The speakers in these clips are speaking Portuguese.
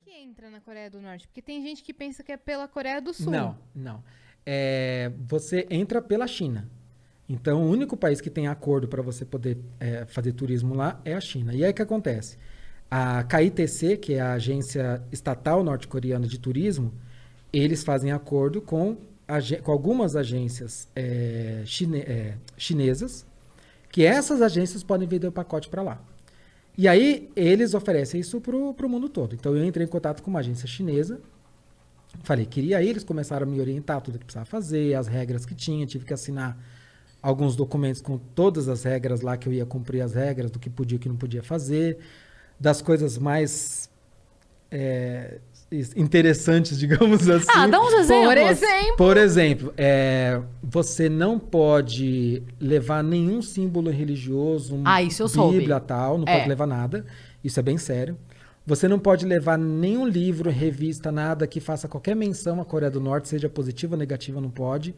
que entra na Coreia do Norte? Porque tem gente que pensa que é pela Coreia do Sul. Não. Você entra pela China. Então, o único país que tem acordo para você poder fazer turismo lá é a China. E aí o que acontece? A KITC, que é a agência estatal norte-coreana de turismo, eles fazem acordo com algumas agências chinesas, que essas agências podem vender o pacote para lá. E aí, eles oferecem isso para o mundo todo. Então, eu entrei em contato com uma agência chinesa, falei, queria ir, eles começaram a me orientar tudo que precisava fazer, as regras que tinha, tive que assinar alguns documentos com todas as regras lá, que eu ia cumprir as regras do que podia e o que não podia fazer, das coisas mais interessantes, digamos assim. Dá uns exemplos. Por exemplo, você não pode levar nenhum símbolo religioso, isso eu Bíblia, soube. tal, não pode levar nada. Isso é bem sério. Você não pode levar nenhum livro, revista, nada que faça qualquer menção à Coreia do Norte, seja positiva ou negativa, não pode.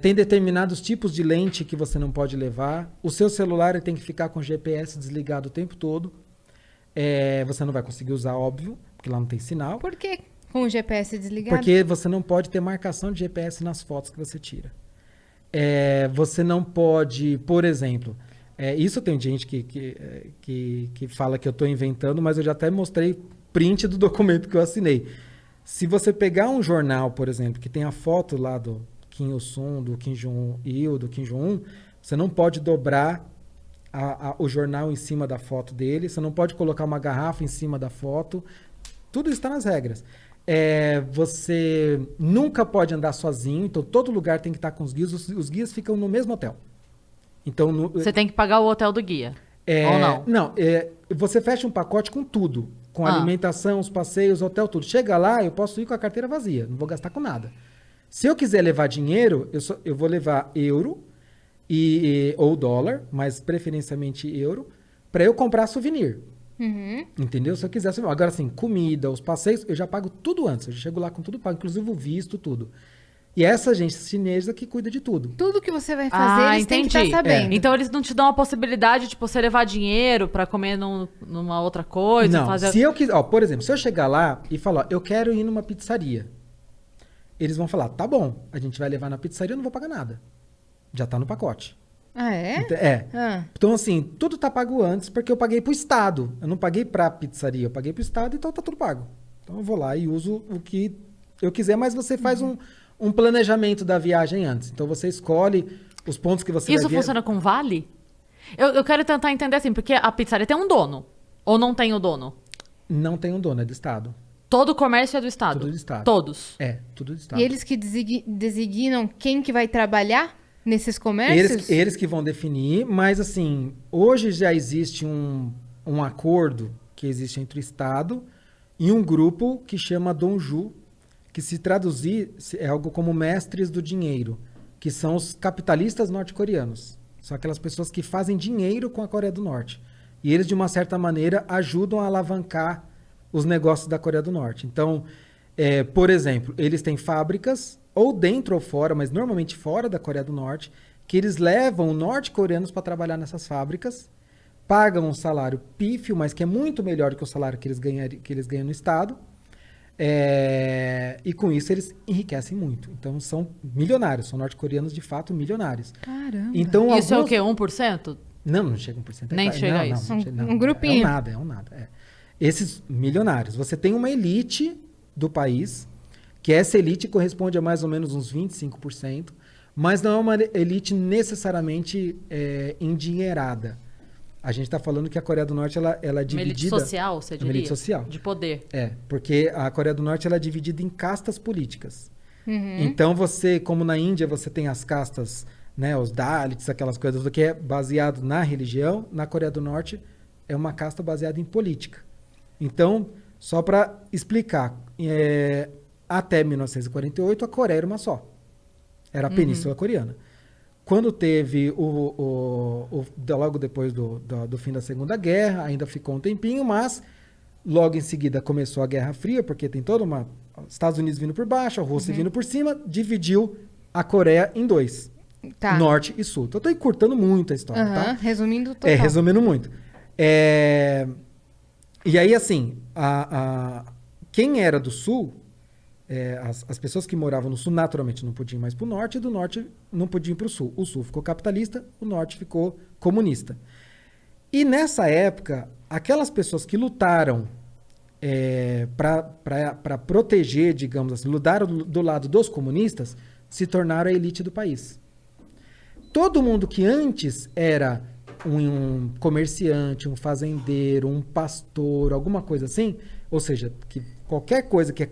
Tem determinados tipos de lente que você não pode levar. O seu celular tem que ficar com o GPS desligado o tempo todo. Você não vai conseguir usar, óbvio, porque lá não tem sinal. Por que com o GPS desligado? Porque você não pode ter marcação de GPS nas fotos que você tira. Você não pode, por exemplo... isso tem gente que fala que eu estou inventando, mas eu já até mostrei print do documento que eu assinei. Se você pegar um jornal, por exemplo, que tem a foto lá do Kim Il-sung, do Kim Jong-il, do Kim Jong-un, você não pode dobrar o jornal em cima da foto dele, você não pode colocar uma garrafa em cima da foto. Tudo isso está nas regras. Você nunca pode andar sozinho, então todo lugar tem que estar com os guias. Os guias ficam no mesmo hotel. Então, você tem que pagar o hotel do guia, ou não? Não, você fecha um pacote com tudo. Com alimentação, os passeios, hotel, tudo. Chega lá, eu posso ir com a carteira vazia. Não vou gastar com nada. Se eu quiser levar dinheiro, eu vou levar euro ou dólar, mas preferencialmente euro, para eu comprar souvenir. Uhum. Entendeu? Se eu quiser souvenir. Agora, assim, comida, os passeios, eu já pago tudo antes. Eu já chego lá com tudo pago, inclusive o visto, tudo. E essa agência chinesa que cuida de tudo. Tudo que você vai fazer, eles têm que estar sabendo. Então, eles não te dão a possibilidade de você levar dinheiro pra comer numa outra coisa? Não, se eu quiser... por exemplo, se eu chegar lá e falar, eu quero ir numa pizzaria, eles vão falar, tá bom, a gente vai levar na pizzaria, eu não vou pagar nada. Já tá no pacote. Ah, é? Então, assim, tudo tá pago antes, porque eu paguei pro Estado. Eu não paguei pra pizzaria, eu paguei pro Estado, então tá tudo pago. Então, eu vou lá e uso o que eu quiser, mas você faz um planejamento da viagem antes. Então, você escolhe os pontos que você Isso vai funciona com vale? Eu quero tentar entender assim, porque a pizzaria tem um dono. Ou não tem o dono? Não tem um dono, é do Estado. Todo o comércio é do Estado? Tudo do Estado. Todos? Tudo do Estado. E eles que designam quem que vai trabalhar nesses comércios? Eles que vão definir, mas assim, hoje já existe um acordo que existe entre o Estado e um grupo que chama Donju, que se traduzir é algo como mestres do dinheiro, que são os capitalistas norte-coreanos. São aquelas pessoas que fazem dinheiro com a Coreia do Norte. E eles, de uma certa maneira, ajudam a alavancar os negócios da Coreia do Norte. Então, por exemplo, eles têm fábricas, ou dentro ou fora, mas normalmente fora da Coreia do Norte, que eles levam norte-coreanos para trabalhar nessas fábricas, pagam um salário pífio, mas que é muito melhor que o salário que eles ganham no Estado, e com isso eles enriquecem muito. Então são milionários, são norte-coreanos de fato milionários. Caramba. Então, isso é o quê? 1%? Não chega a 1%. Nem chega a isso. Um grupinho. É um nada. Esses milionários. Você tem uma elite do país, que essa elite corresponde a mais ou menos uns 25%, mas não é uma elite necessariamente endinheirada. A gente está falando que a Coreia do Norte ela é dividida... Uma elite social, você diria? Uma elite social. De poder. Porque a Coreia do Norte ela é dividida em castas políticas. Uhum. Então você, como na Índia, você tem as castas, né, os Dalits, aquelas coisas, do que é baseado na religião. Na Coreia do Norte é uma casta baseada em política. Então, só para explicar, até 1948 a Coreia era uma só. Era a Península Coreana. Quando teve logo depois do fim da Segunda Guerra, ainda ficou um tempinho, mas logo em seguida começou a Guerra Fria, porque tem toda uma... Estados Unidos vindo por baixo, a Rússia vindo por cima, dividiu a Coreia em dois. Tá. Norte e Sul. Então, eu tô encurtando muito a história, tá? Resumindo total. Resumindo muito. E aí, assim, quem era do sul, as pessoas que moravam no sul naturalmente não podiam ir mais para o norte, e do norte não podiam ir para o sul. O sul ficou capitalista, o norte ficou comunista. E nessa época, aquelas pessoas que lutaram para proteger, digamos assim, lutaram do lado dos comunistas, se tornaram a elite do país. Todo mundo que antes era um comerciante, um fazendeiro, um pastor, alguma coisa assim, ou seja, que qualquer coisa que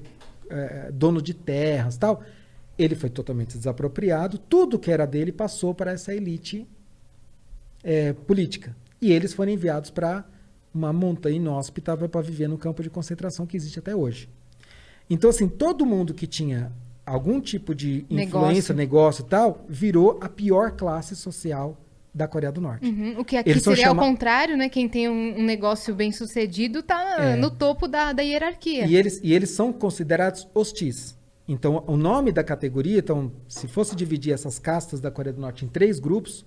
é dono de terras, tal, ele foi totalmente desapropriado, tudo que era dele passou para essa elite política. E eles foram enviados para uma montanha inóspita para viver no campo de concentração que existe até hoje. Então, assim, todo mundo que tinha algum tipo de influência, negócio e tal, virou a pior classe social da Coreia do Norte. O que aqui seria ao contrário, né? Quem tem um negócio bem sucedido está no topo da hierarquia. E eles são considerados hostis. Então, o nome da categoria, então, se fosse dividir essas castas da Coreia do Norte em 3 grupos,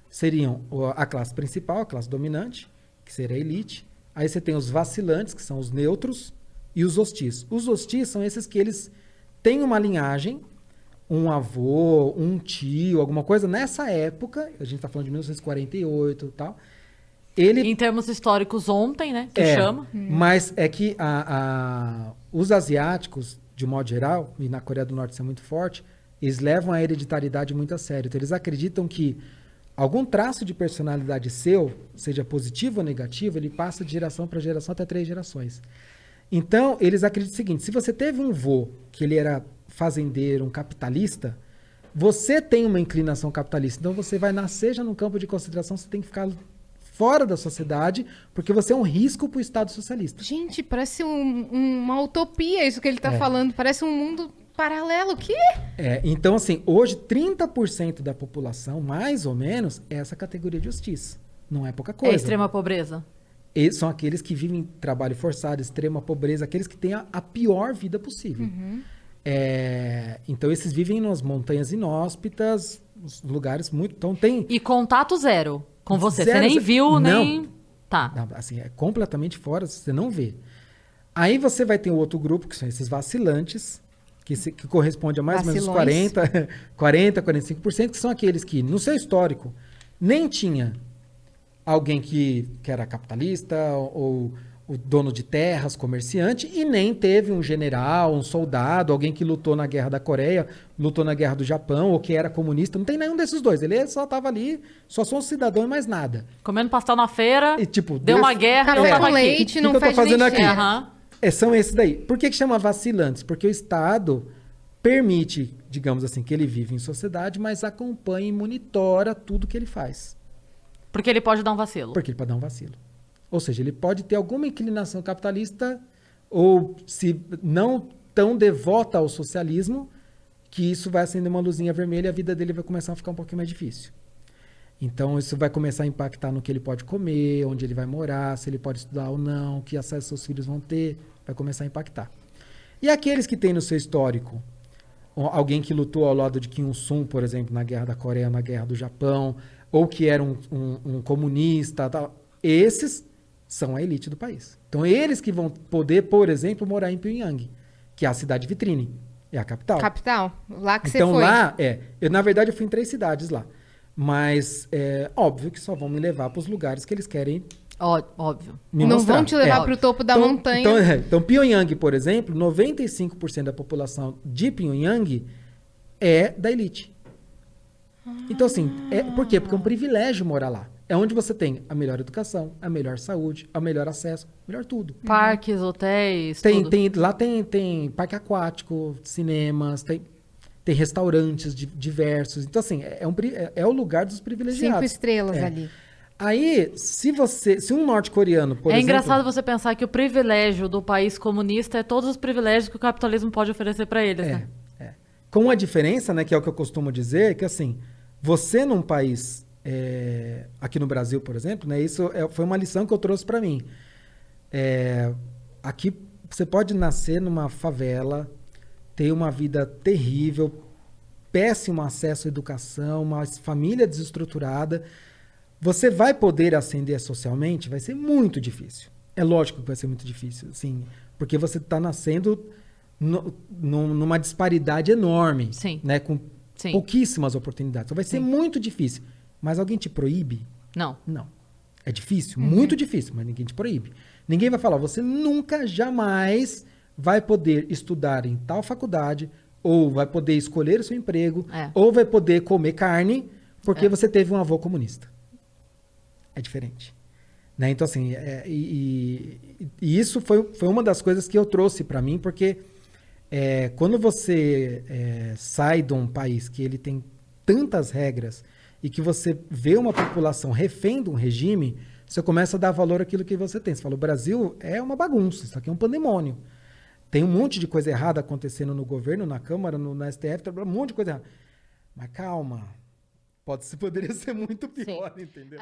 seriam a classe principal, a classe dominante, que seria a elite. Aí você tem os vacilantes, que são os neutros, e os hostis. Os hostis são esses que eles têm uma linhagem, um avô, um tio, alguma coisa. Nessa época, a gente está falando de 1948 e tal. Em termos históricos, ontem, né? Que chama. Mas é que os asiáticos, de modo geral, e na Coreia do Norte isso é muito forte, eles levam a hereditariedade muito a sério. Então, eles acreditam que algum traço de personalidade seu, seja positivo ou negativo, ele passa de geração para geração até 3 gerações. Então, eles acreditam o seguinte: se você teve um vô que ele era fazendeiro, um capitalista, você tem uma inclinação capitalista. Então, você vai nascer já num campo de concentração, você tem que ficar fora da sociedade, porque você é um risco para o Estado socialista. Gente, parece uma utopia isso que ele está falando. Parece um mundo paralelo. O quê? Então, assim, hoje 30% da população, mais ou menos, é essa categoria de justiça. Não é pouca coisa. É extrema pobreza. São aqueles que vivem em trabalho forçado, extrema pobreza, aqueles que têm a pior vida possível. Então, esses vivem nas montanhas inóspitas, lugares muito... Então, tem... E contato zero com você. Zero, você nem viu, não. nem... Tá. Não, assim, é completamente fora, você não vê. Aí você vai ter o outro grupo, que são esses vacilantes, que corresponde a mais ou menos 45%, que são aqueles que, no seu histórico, nem tinha alguém que era capitalista ou o dono de terras, comerciante, e nem teve um general, um soldado, alguém que lutou na Guerra da Coreia, lutou na Guerra do Japão, ou que era comunista. Não tem nenhum desses dois. Ele só estava ali, só sou um cidadão e mais nada. Comendo pastel na feira, e, tipo, deu uma guerra, eu tava leite, aqui. não que eu tô fazendo aqui? Uhum. São esses daí. Por que chama vacilantes? Porque o Estado permite, digamos assim, que ele vive em sociedade, mas acompanha e monitora tudo que ele faz. Porque ele pode dar um vacilo. Porque ele pode dar um vacilo. Ou seja, ele pode ter alguma inclinação capitalista ou, se não tão devota ao socialismo, que isso vai acender uma luzinha vermelha e a vida dele vai começar a ficar um pouquinho mais difícil. Então, isso vai começar a impactar no que ele pode comer, onde ele vai morar, se ele pode estudar ou não, que acesso seus filhos vão ter, vai começar a impactar. E aqueles que têm no seu histórico alguém que lutou ao lado de Kim Il-sung, por exemplo, na Guerra da Coreia, na Guerra do Japão, ou que era um comunista, tal, esses são a elite do país. Então, eles que vão poder, por exemplo, morar em Pyongyang, que é a cidade vitrine, é a capital. Capital, lá que você então, foi. Então, lá, na verdade, eu fui em 3 cidades lá. Mas é óbvio que só vão me levar para os lugares que eles querem. Óbvio. Não vão te levar para o topo da montanha. Então, Pyongyang, por exemplo, 95% da população de Pyongyang é da elite. Então, assim, por quê? Porque é um privilégio morar lá. É onde você tem a melhor educação, a melhor saúde, o melhor acesso, melhor tudo. Parques, hotéis, tudo. Lá tem parque aquático, cinemas, tem restaurantes diversos. Então, assim, é o lugar dos privilegiados. 5 estrelas ali. Aí, se um norte-coreano, por exemplo... É engraçado você pensar que o privilégio do país comunista é todos os privilégios que o capitalismo pode oferecer para eles, né? Com a diferença, né, que é o que eu costumo dizer, que assim, você num país, aqui no Brasil, por exemplo, né, isso foi uma lição que eu trouxe para mim. Aqui, você pode nascer numa favela, ter uma vida terrível, péssimo acesso à educação, uma família desestruturada. Você vai poder ascender socialmente? Vai ser muito difícil. É lógico que vai ser muito difícil, sim. Porque você está nascendo numa disparidade enorme, Sim. né? Com Sim. pouquíssimas oportunidades. Então vai ser muito difícil. Mas alguém te proíbe? Não. Não. É difícil, muito difícil, mas ninguém te proíbe. Ninguém vai falar, você nunca, jamais vai poder estudar em tal faculdade, ou vai poder escolher o seu emprego, ou vai poder comer carne, porque você teve um avô comunista. É diferente. Né? Então, assim, e isso foi uma das coisas que eu trouxe para mim, porque quando você sai de um país que ele tem tantas regras e que você vê uma população refém de um regime, você começa a dar valor àquilo que você tem. Você fala, o Brasil é uma bagunça, isso aqui é um pandemônio. Tem um monte de coisa errada acontecendo no governo, na Câmara, no STF, um monte de coisa errada. Mas calma, poderia ser muito pior, entendeu?